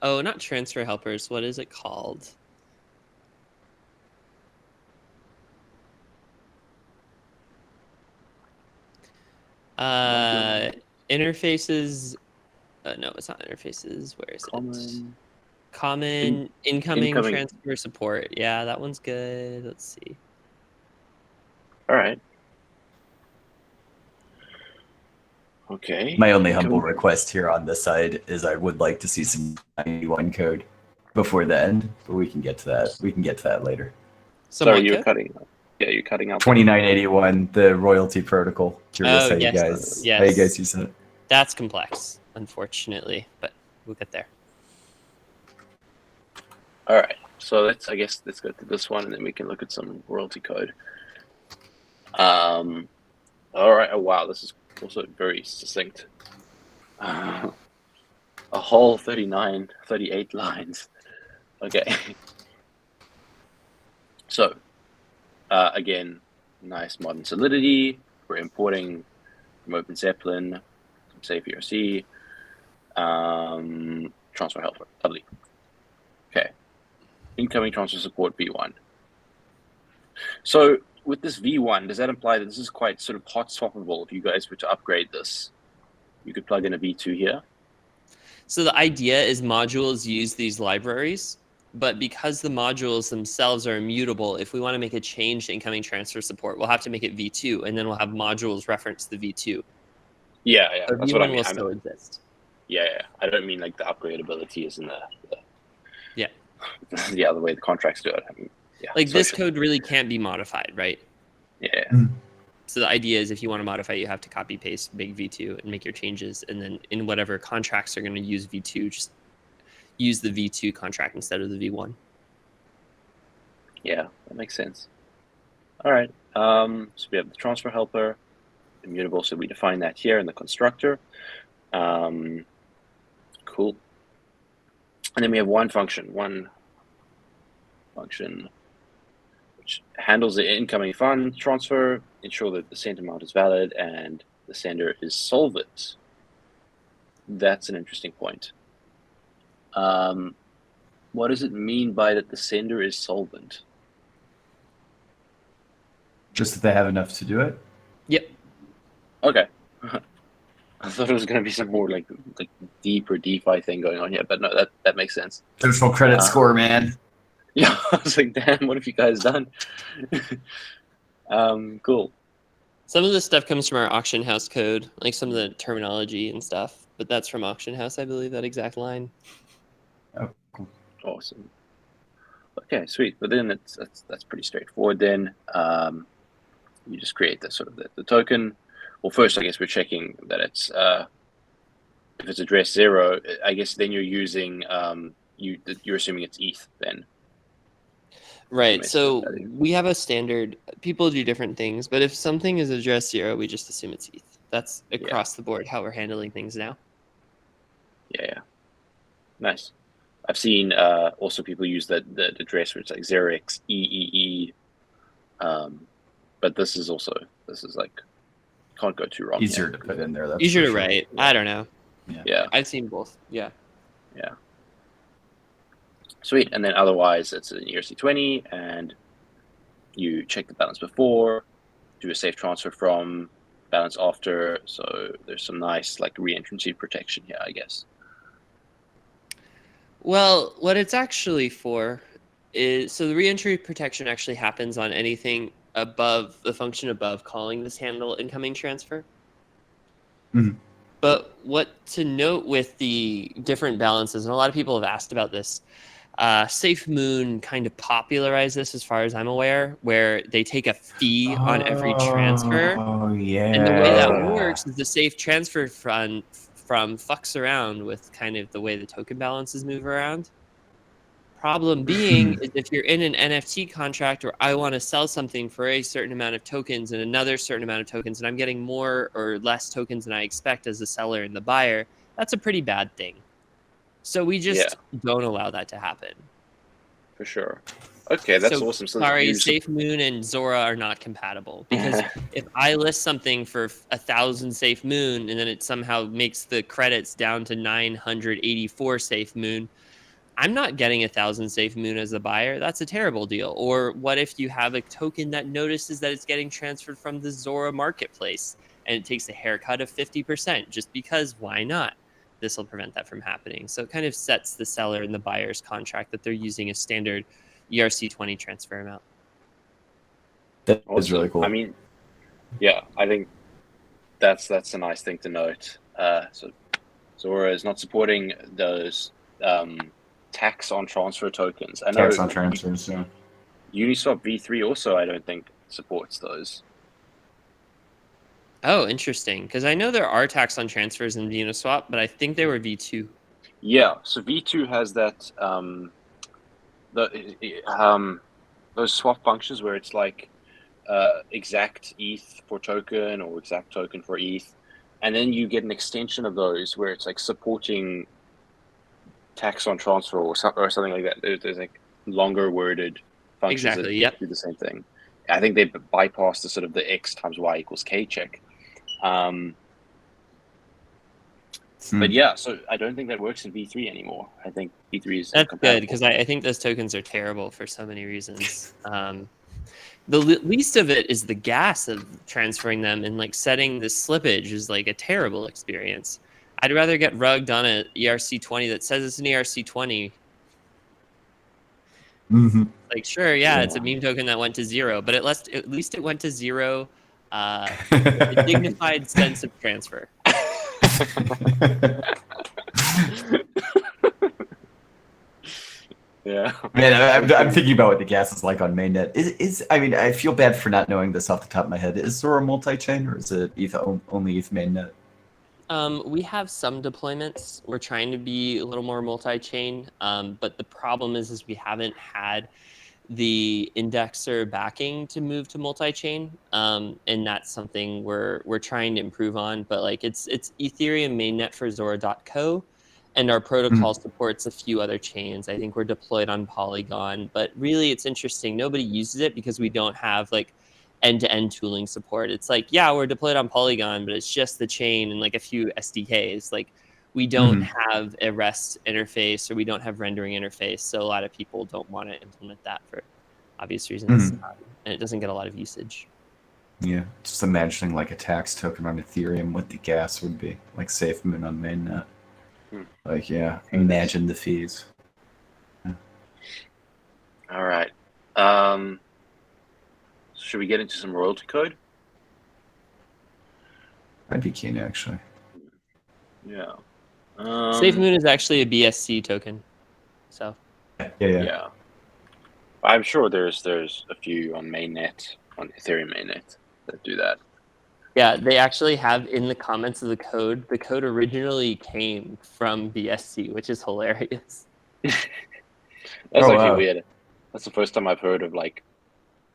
Oh, not transfer helpers. What is it called? Interfaces. No, it's not interfaces. Where is it? Common incoming transfer support. Yeah, that one's good. Let's see. All right. Okay. My only humble request here on this side is I would like to see some 91 code before the end, but we can get to that. We can get to that later. Sorry, you were cutting. Yeah, you're cutting out. 2981, the royalty protocol. Curious how you guys use it. That's complex, unfortunately, but we'll get there. All right. So let's go to this one, and then we can look at some royalty code. All right. Oh wow, this is also very succinct. A whole 38 lines. Okay. So, again, nice modern Solidity. We're importing from Open Zeppelin, from Safe ERC, transfer helper. Lovely. Okay. Incoming transfer support V1. So, with this V1, does that imply that this is quite sort of hot swappable? If you guys were to upgrade this, you could plug in a V2 here. So the idea is modules use these libraries, but because the modules themselves are immutable, if we want to make a change to incoming transfer support, we'll have to make it V2, and then we'll have modules reference the V2. Yeah, So that's V1 what I mean. will still exist. Yeah. I don't mean like the upgradability is in the yeah, the way the contracts do it. I mean, yeah. Like this code really can't be modified, right? Yeah. So the idea is if you want to modify, you have to copy paste big V2 and make your changes, and then in whatever contracts are going to use V2, just use the V2 contract instead of the V1. Yeah, that makes sense. All right. So we have the transfer helper, immutable. So we define that here in the constructor. Cool. And then we have one function which handles the incoming fund transfer, ensure that the sent amount is valid and the sender is solvent. That's an interesting point. What does it mean by that the sender is solvent? Just that they have enough to do it? Yep. Okay. I thought it was going to be some more like deeper DeFi thing going on here, but no, that makes sense. Social credit score, man. Yeah, I was like, damn, what have you guys done? Cool. Some of this stuff comes from our auction house code, like some of the terminology and stuff, but that's from auction house, I believe, that exact line. Oh, cool. Awesome. Okay, sweet. But then that's pretty straightforward. Then you just create the sort of the token. Well, first, I guess we're checking that it's if it's address 0. I guess then you're using you're assuming it's ETH then. Right. So we have a standard. People do different things, but if something is address 0, we just assume it's ETH. That's across the board how we're handling things now. Yeah. Nice. I've seen also people use the address where it's like 0xEEE. But this is like can't go too wrong. Easier to put in there. That's easier to sure. write. I don't know. Yeah. I've seen both. Yeah. Sweet. And then otherwise it's an ERC20 and you check the balance before, do a safe transfer from, balance after. So there's some nice like re-entrancy protection here, I guess. Well, what it's actually for is, so the re-entry protection actually happens on anything above the function above calling this handle incoming transfer. Mm-hmm. But what to note with the different balances, and a lot of people have asked about this, SafeMoon kind of popularized this as far as I'm aware, where they take a fee on every transfer. Oh, yeah. And the way that works is the safe transfer fund from fucks around with kind of the way the token balances move around. Problem being is if you're in an NFT contract where I want to sell something for a certain amount of tokens and another certain amount of tokens, and I'm getting more or less tokens than I expect as the seller and the buyer, that's a pretty bad thing. So we just don't allow that to happen. For sure. Okay, that's awesome. So sorry, SafeMoon and Zora are not compatible, because if I list something for 1,000 SafeMoon and then it somehow makes the credits down to 984 SafeMoon, I'm not getting 1,000 SafeMoon as a buyer. That's a terrible deal. Or what if you have a token that notices that it's getting transferred from the Zora marketplace and it takes a haircut of 50% just because why not? This will prevent that from happening. So it kind of sets the seller and the buyer's contract that they're using a standard ERC20 transfer amount. That was really cool. I mean, yeah, I think that's a nice thing to note. So Zora is not supporting those tax on transfer tokens. I know tax on transfers, yeah. Uniswap V3 also, I don't think, supports those. Oh, interesting. Because I know there are tax on transfers in Uniswap, but I think they were V2. Yeah, so V2 has that those swap functions where it's like exact ETH for token or exact token for ETH, and then you get an extension of those where it's like supporting tax on transfer or something like that. There's like longer worded functions that do the same thing. I think they bypass the sort of the X times Y equals K check. But yeah, so I don't think that works in V3 anymore. I think V3 is that's good, because I think those tokens are terrible for so many reasons. The least of it is the gas of transferring them, and like setting the slippage is like a terrible experience. I'd rather get rugged on an ERC20 that says it's an ERC20. Mm-hmm. Like, sure, yeah, it's a meme token that went to 0, but at least it went to 0 with a dignified sense of transfer. Yeah, man, I'm thinking about what the gas is like on mainnet. I mean, I feel bad for not knowing this off the top of my head. Is Zora multi-chain, or is it only ETH mainnet? We have some deployments. We're trying to be a little more multi-chain, but the problem is we haven't had the indexer backing to move to multi-chain, and that's something we're trying to improve on. But like it's Ethereum mainnet for Zora.co, and our protocol supports a few other chains. I think we're deployed on Polygon, but really it's interesting. Nobody uses it because we don't have like end-to-end tooling support. It's like, yeah, we're deployed on Polygon, but it's just the chain and like a few SDKs. Like we don't have a REST interface, or we don't have rendering interface. So a lot of people don't want to implement that for obvious reasons. And it doesn't get a lot of usage. Yeah, just imagining like a tax token on Ethereum, what the gas would be, like SafeMoon on mainnet. Like, yeah, imagine the fees. Yeah. All right. Should we get into some royalty code? I'd be keen, actually. Yeah. SafeMoon is actually a BSC token. So Yeah. I'm sure there's a few on mainnet, on Ethereum mainnet, that do that. yeah, they actually have in the comments of the code originally came from BSC, which is hilarious. That's Oh, actually wow. weird. That's the first time I've heard of like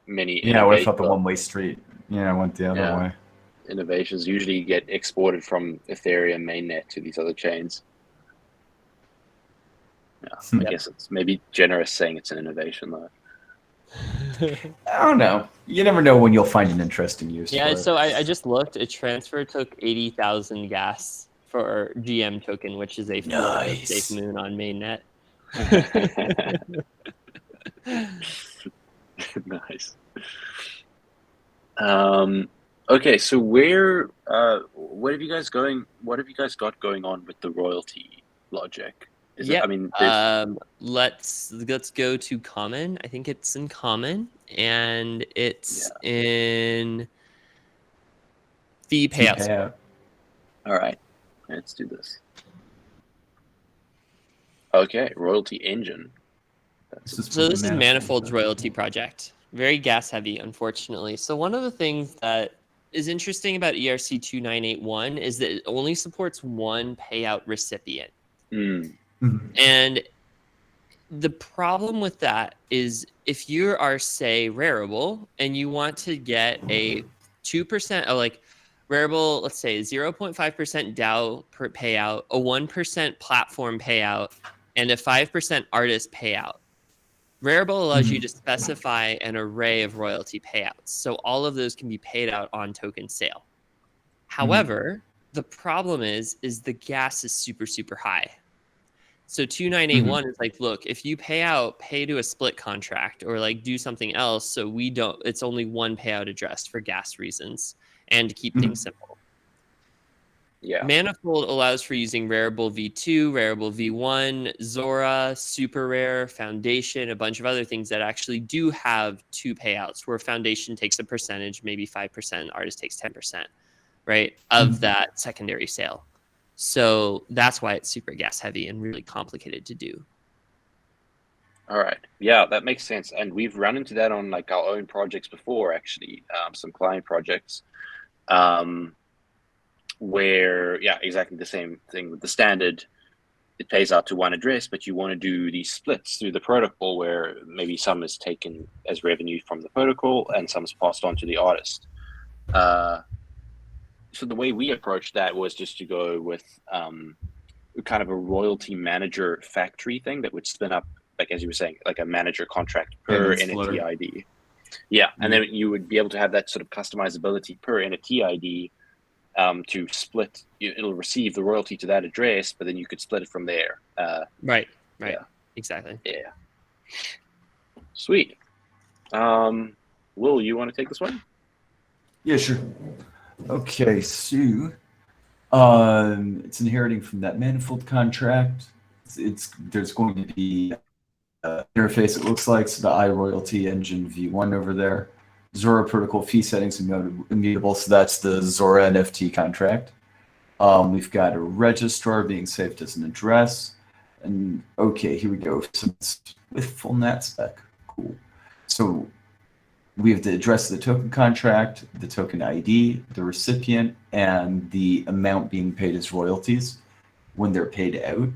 many Yeah, I would have thought innovations. the one-way street. Yeah, went the other way. Innovations usually get exported from Ethereum mainnet to these other chains. Yeah, I guess it's maybe generous saying it's an innovation though. I don't know. You never know when you'll find an interesting use for Yeah, it. so I just looked. A transfer took 80,000 gas for GM token, which is a fork of Nice. SafeMoon on mainnet. Nice. Okay, so what have you guys got going on with the royalty logic? Yeah, I mean, there's let's go to common. I think it's in common, and it's in fee payouts. payout. All right, let's do this. Okay, royalty engine. So this is Manifold's royalty project. Very gas heavy, unfortunately. So one of the things that is interesting about ERC 2981 is that it only supports one payout recipient. And the problem with that is if you are, say, Rarible and you want to get a 2% of like Rarible, let's say 0.5% DAO per payout, a 1% platform payout, and a 5% artist payout. Rarible allows you to specify an array of royalty payouts. So all of those can be paid out on token sale. However, the problem is the gas is super, super high. So 2981 is like, look, if you pay to a split contract or like do something else. So it's only one payout addressed for gas reasons and to keep things simple. Yeah. Manifold allows for using Rarible v2, Rarible v1, Zora, Super Rare, Foundation, a bunch of other things that actually do have two payouts where Foundation takes a percentage, maybe 5%, Artist takes 10%, right, of that secondary sale. So that's why it's super gas heavy and really complicated to do. All right. Yeah, that makes sense. And we've run into that on like our own projects before, actually, some client projects. Where, yeah, exactly the same thing with the standard. It pays out to one address, but you want to do these splits through the protocol where maybe some is taken as revenue from the protocol and some is passed on to the artist. So the way we approached that was just to go with kind of a royalty manager factory thing that would spin up, like as you were saying, like a manager contract per NFT ID. Yeah, and then you would be able to have that sort of customizability per NFT ID. To split, it'll receive the royalty to that address, but then you could split it from there. Right. Yeah. Exactly. Yeah. Sweet. Will, you want to take this one? Yeah, sure. Okay, so it's inheriting from that Manifold contract. There's going to be interface, it looks like, so the iRoyalty engine v1 over there. Zora protocol fee settings immutable, so that's the Zora NFT contract. We've got a registrar being saved as an address. And okay, here we go. So it's with full NAT spec. Cool. So we have the address of the token contract, the token ID, the recipient, and the amount being paid as royalties when they're paid out.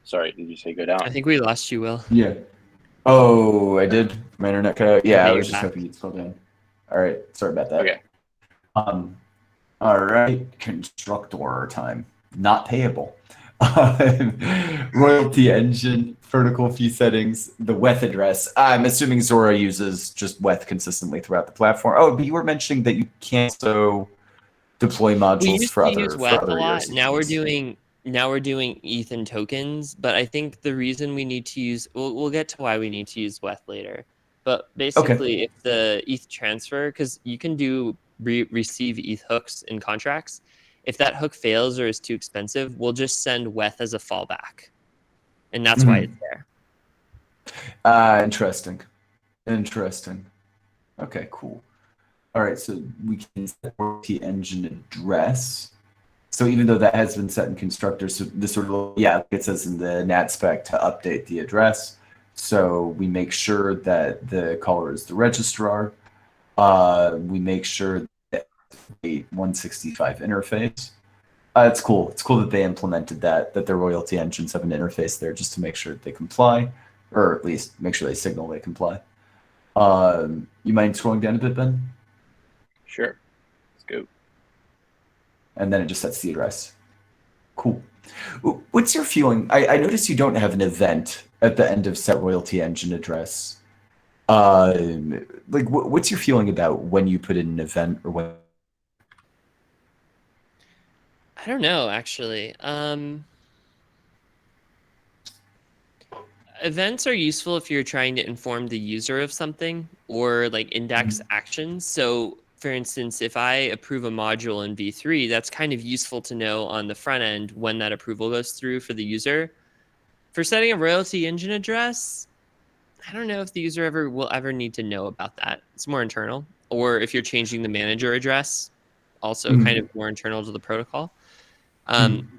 Sorry, did you say go down? I think we lost you, Will. Yeah. Oh, I did. My internet cut out. Yeah, Okay, I was you're just back. hoping you'd slow down. All right, sorry about that. Okay. All right, constructor time. Not payable. Royalty engine, protocol fee settings, the WETH address. I'm assuming Zora uses just WETH consistently throughout the platform. Oh, but you were mentioning that you can't so deploy modules We used for to other use WETH a lot. ERC Now we're keys. doing ETH and tokens, but I think the reason we need to use we'll get to why we need to use WETH later. But basically, if the ETH transfer, because you can do receive ETH hooks in contracts, if that hook fails or is too expensive, we'll just send WETH as a fallback. And that's why it's there. Interesting. Interesting. Okay, cool. All right, so we can set royalty engine address. So even though that has been set in constructor, so this sort of, yeah, it says in the NAT spec to update the address. So we make sure that the caller is the registrar. We make sure that the 165 interface. It's cool. It's cool that they implemented that their royalty engines have an interface there just to make sure that they comply, or at least make sure they signal they comply. You mind scrolling down a bit, Ben? Sure. Let's go. And then it just sets the address. Cool. What's your feeling? I noticed you don't have an event at the end of set royalty engine address. Like, what's your feeling about when you put in an event or when? I don't know, actually. Events are useful if you're trying to inform the user of something or like index actions. So for instance, if I approve a module in V3, that's kind of useful to know on the front end when that approval goes through for the user. For setting a royalty engine address, I don't know if the user will ever need to know about that. It's more internal. Or if you're changing the manager address, also kind of more internal to the protocol.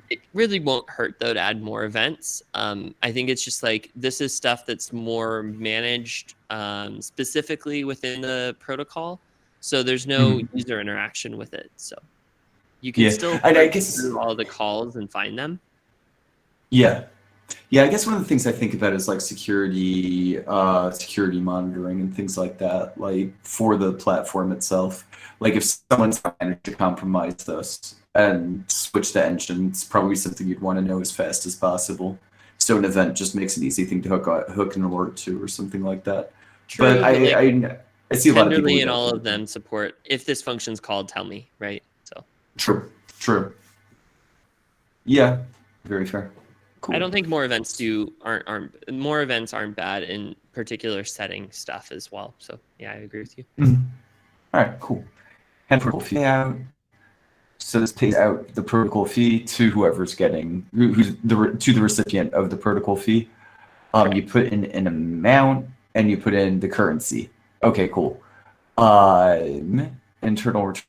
It really won't hurt though to add more events. I think it's just like this is stuff that's more managed specifically within the protocol, so there's no user interaction with it. So you can still I guess through all the calls and find them. Yeah, I guess one of the things I think about is like security monitoring and things like that, like for the platform itself. Like if someone's trying to compromise us and switch the engine, it's probably something you'd want to know as fast as possible. So an event just makes an easy thing to hook an alert to or something like that. True, but I see a lot of people. Tenderly and all of them support if this function's called, tell me, right? So true. Yeah, very fair. Cool. I don't think more events aren't bad in particular setting stuff as well. So yeah, I agree with you. All right, cool. And protocol fee out. So this pays out the protocol fee to whoever's getting to the recipient of the protocol fee. You put in an amount and you put in the currency. Okay, cool. Internal return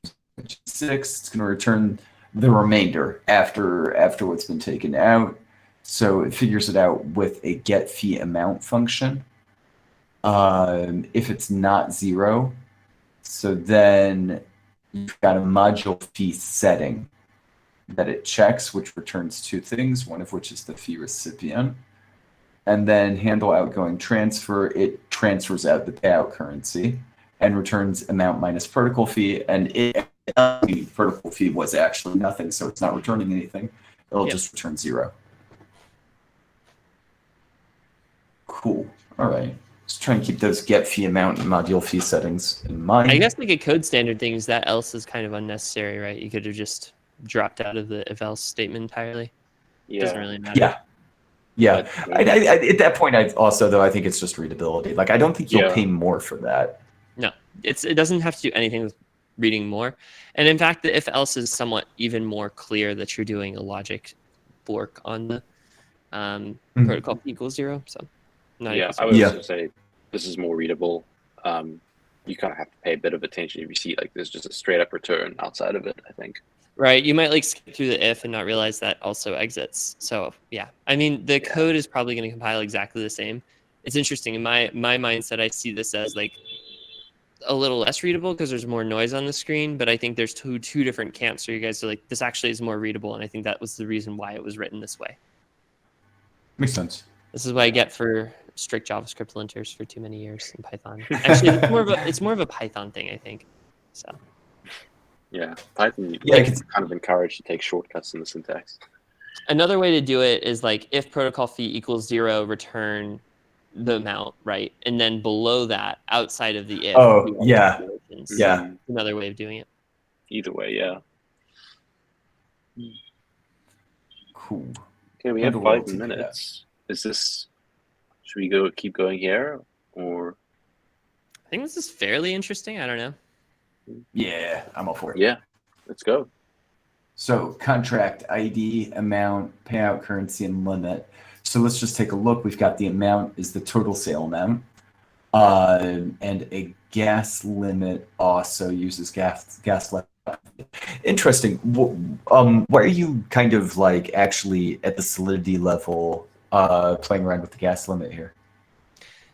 6. It's going to return the remainder after what's been taken out. So it figures it out with a get fee amount function. If it's not 0, so then you've got a module fee setting that it checks, which returns 2 things, one of which is the fee recipient. And then handle outgoing transfer, it transfers out the payout currency and returns amount minus protocol fee. And the protocol fee was actually nothing, so it's not returning anything. It'll just return 0. Cool. All right. Just trying to keep those get fee amount and module fee settings in mind. I guess like a code standard thing is that else is kind of unnecessary, right? You could have just dropped out of the if else statement entirely. Yeah. Doesn't really matter. Yeah. I, at that point, I think it's just readability. Like, I don't think you'll pay more for that. No, it doesn't have to do anything with reading more. And in fact, the if else is somewhat even more clear that you're doing a logic fork on the protocol equals 0. So. I would also say this is more readable. You kind of have to pay a bit of attention if you see like there's just a straight up return outside of it, I think. Right. You might like skip through the if and not realize that also exits. So yeah, I mean, the code is probably going to compile exactly the same. It's interesting. In my mindset, I see this as like a little less readable because there's more noise on the screen, but I think there's two different camps where you guys are like, this actually is more readable. And I think that was the reason why it was written this way. Makes sense. This is what I get for strict JavaScript linters for too many years in Python. Actually, it's more of a Python thing, I think. So. Yeah, Python. It's kind of encouraged to take shortcuts in the syntax. Another way to do it is like if protocol fee equals 0, return the amount, right? And then below that, outside of the if. Oh, yeah. Another way of doing it. Either way, yeah. Cool. Okay, we have 5 minutes. Should we keep going here, or? I think this is fairly interesting. I don't know. Yeah, I'm all for it. Yeah, let's go. So contract ID, amount, payout currency, and limit. So let's just take a look. We've got the amount is the total sale amount. And a gas limit also uses gas limit. Interesting. Why are you kind of like actually at the Solidity level playing around with the gas limit here?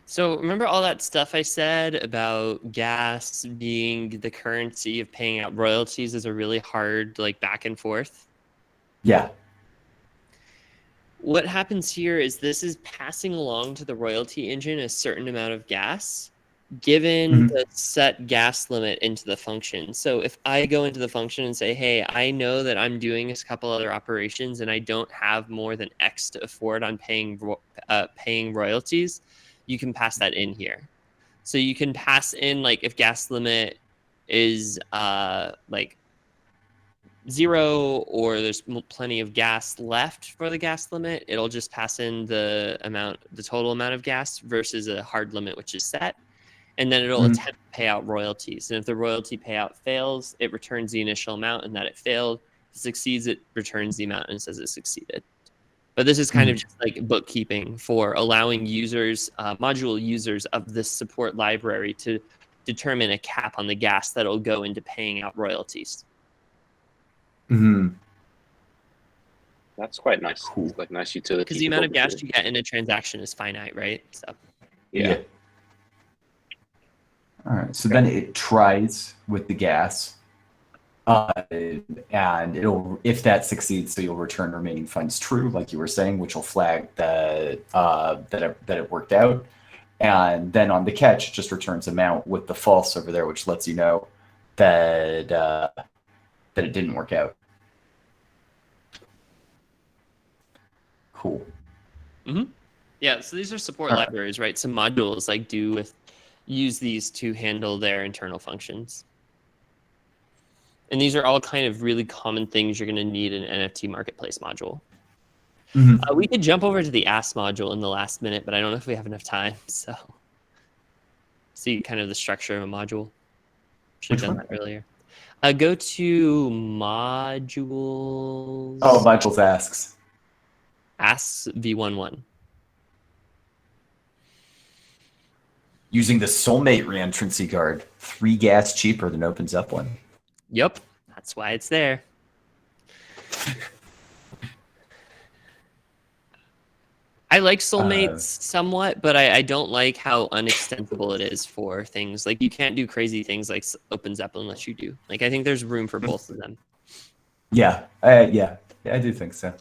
So remember all that stuff I said about gas being the currency of paying out royalties is a really hard like back and forth? Yeah. What happens here is this is passing along to the royalty engine a certain amount of gas given the set gas limit into the function. So if I go into the function and say, hey, I know that I'm doing a couple other operations and I don't have more than X to afford on paying royalties, you can pass that in here. So you can pass in like if gas limit is like 0 or there's plenty of gas left for the gas limit, it'll just pass in the total amount of gas versus a hard limit which is set, and then it'll attempt to pay out royalties. And if the royalty payout fails, it returns the initial amount and that it failed. If it succeeds, it returns the amount and says it succeeded. But this is kind of just like bookkeeping for allowing users, module users of this support library to determine a cap on the gas that'll go into paying out royalties. That's quite nice. Cool. It's like nice utility. Because the amount of gas you get in a transaction is finite, right? So yeah. All right. So then it tries with the gas, and it'll, if that succeeds, so you'll return remaining funds true, like you were saying, which will flag that that it worked out. And then on the catch, it just returns amount with the false over there, which lets you know that that it didn't work out. Cool. Yeah, so these are support libraries, right? Some modules like use these to handle their internal functions. And these are all kind of really common things you're going to need in an NFT marketplace module. We could jump over to the Ask module in the last minute, but I don't know if we have enough time. So see kind of the structure of a module. Should have done that earlier. Go to modules. Oh, modules asks. Asks v11. Using the soulmate reentrancy guard, 3 gas cheaper than opens up one. Yep, that's why it's there. I like soulmates somewhat, but I don't like how unextensible it is for things. Like you can't do crazy things like opens up unless you do. Like I think there's room for both of them. Yeah, yeah, I do think so.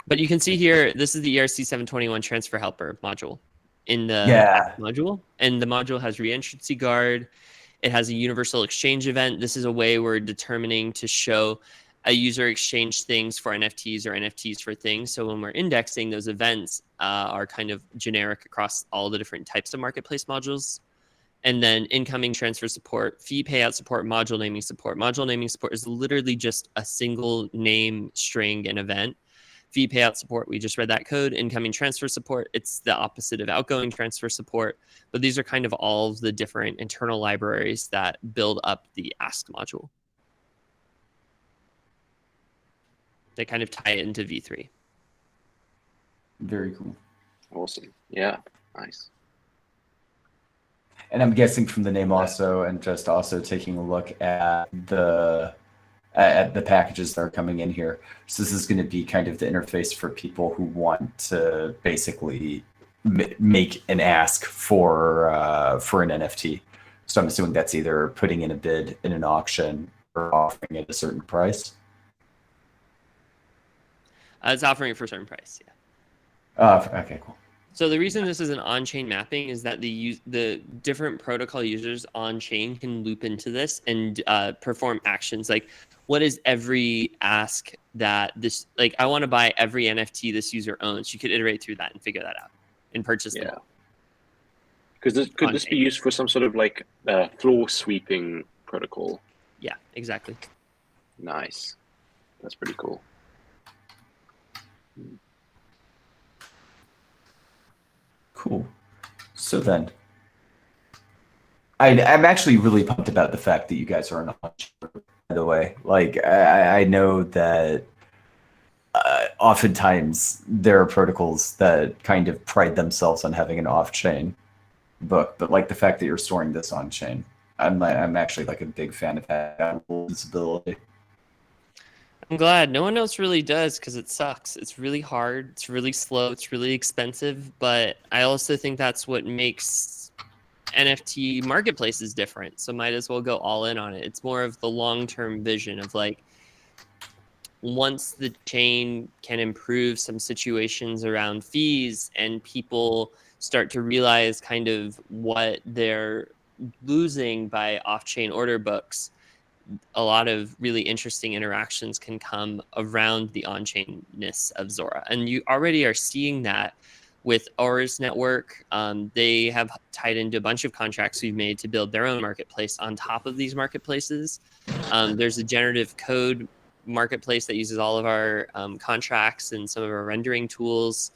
But you can see here, this is the ERC 721 transfer helper module in the module. And the module has reentrancy guard. It has a universal exchange event. This is a way we're determining to show a user exchange things for NFTs or NFTs for things. So when we're indexing, those events are kind of generic across all the different types of marketplace modules. And then incoming transfer support, fee payout support, module naming support. Module naming support is literally just a single name, string, and event. Fee payout support, we just read that code. Incoming transfer support, it's the opposite of outgoing transfer support. But these are kind of all of the different internal libraries that build up the Ask module. They kind of tie it into V3. Very cool. Awesome. Yeah, nice. And I'm guessing from the name also, and just also taking a look at the packages that are coming in here. So this is going to be kind of the interface for people who want to basically make an ask for an NFT. So I'm assuming that's either putting in a bid in an auction or offering at a certain price. It's offering it for a certain price, yeah. Okay, cool. So the reason this is an on-chain mapping is that the different protocol users on-chain can loop into this and perform actions. Like, what is every ask that this, like, I want to buy every NFT this user owns. You could iterate through that and figure that out and purchase them. Could this be used for some sort of like floor sweeping protocol? Yeah, exactly. Nice. That's pretty cool. Cool. So then, I'm actually really pumped about the fact that you guys are on a the way. Like, I know that oftentimes there are protocols that kind of pride themselves on having an off-chain book, but like the fact that you're storing this on-chain, I'm actually like a big fan of that visibility. I'm glad. No one else really does because it sucks. It's really hard. It's really slow. It's really expensive. But I also think that's what makes NFT marketplaces different. So might as well go all in on it. It's more of the long-term vision of like, once the chain can improve some situations around fees and people start to realize kind of what they're losing by off-chain order books, a lot of really interesting interactions can come around the on-chainness of Zora. And you already are seeing that with Aura's network. They have tied into a bunch of contracts we've made to build their own marketplace on top of these marketplaces. There's a generative code marketplace that uses all of our contracts and some of our rendering tools.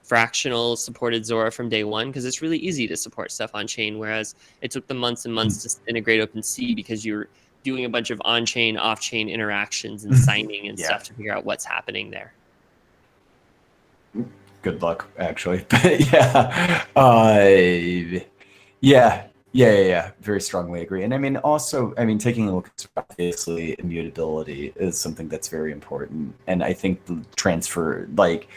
Fractional supported Zora from day one because it's really easy to support stuff on chain, whereas it took them months and months to integrate OpenSea because you're doing a bunch of on-chain, off-chain interactions and signing and stuff to figure out what's happening there. Good luck, actually. But yeah, very strongly agree. And I mean, also, taking a look at obviously immutability is something that's very important. And I think the transfer, like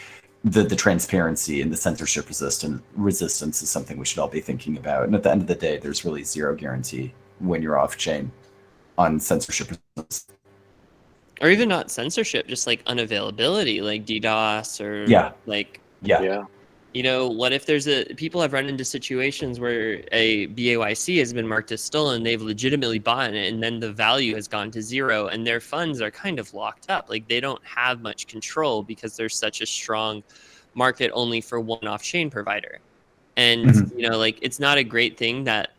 the transparency and the censorship resistance is something we should all be thinking about. And at the end of the day, there's really zero guarantee when you're off-chain on censorship resistance. Or even not censorship, just like unavailability, like DDoS or like you know, what if people have run into situations where a BAYC has been marked as stolen, they've legitimately bought it, and then the value has gone to zero, and their funds are kind of locked up. Like they don't have much control because there's such a strong market only for one off-chain provider. And, you know, like it's not a great thing that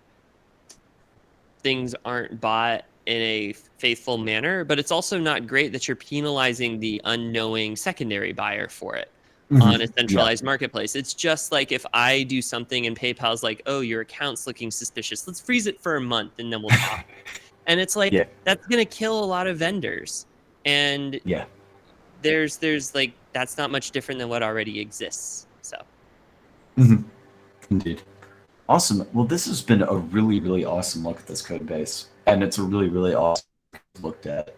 things aren't bought in a faithful manner, but it's also not great that you're penalizing the unknowing secondary buyer for it. On a centralized marketplace. It's just like if I do something and PayPal's like, oh, your account's looking suspicious. Let's freeze it for a month and then we'll talk. And it's like, that's going to kill a lot of vendors. And there's like, that's not much different than what already exists. So. Indeed. Awesome. Well, this has been a really, really awesome look at this code base. And it's a really, really awesome looked at.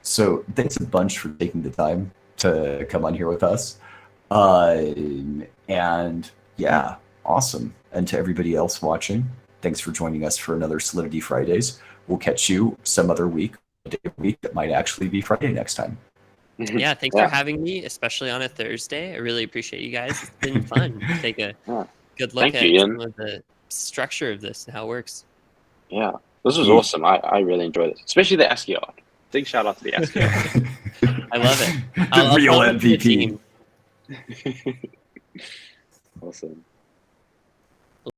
So thanks a bunch for taking the time to come on here with us. And yeah, awesome. And to everybody else watching, thanks for joining us for another Solidity Fridays. We'll catch you some other week, a day of week that might actually be Friday next time. Yeah, thanks for having me, especially on a Thursday. I really appreciate you guys. It's been fun to take a good look at some of the structure of this and how it works. Yeah, this was awesome. I really enjoyed it, especially the ASCII art. Big shout out to the ASCII art. I love it. The real MVP. Awesome.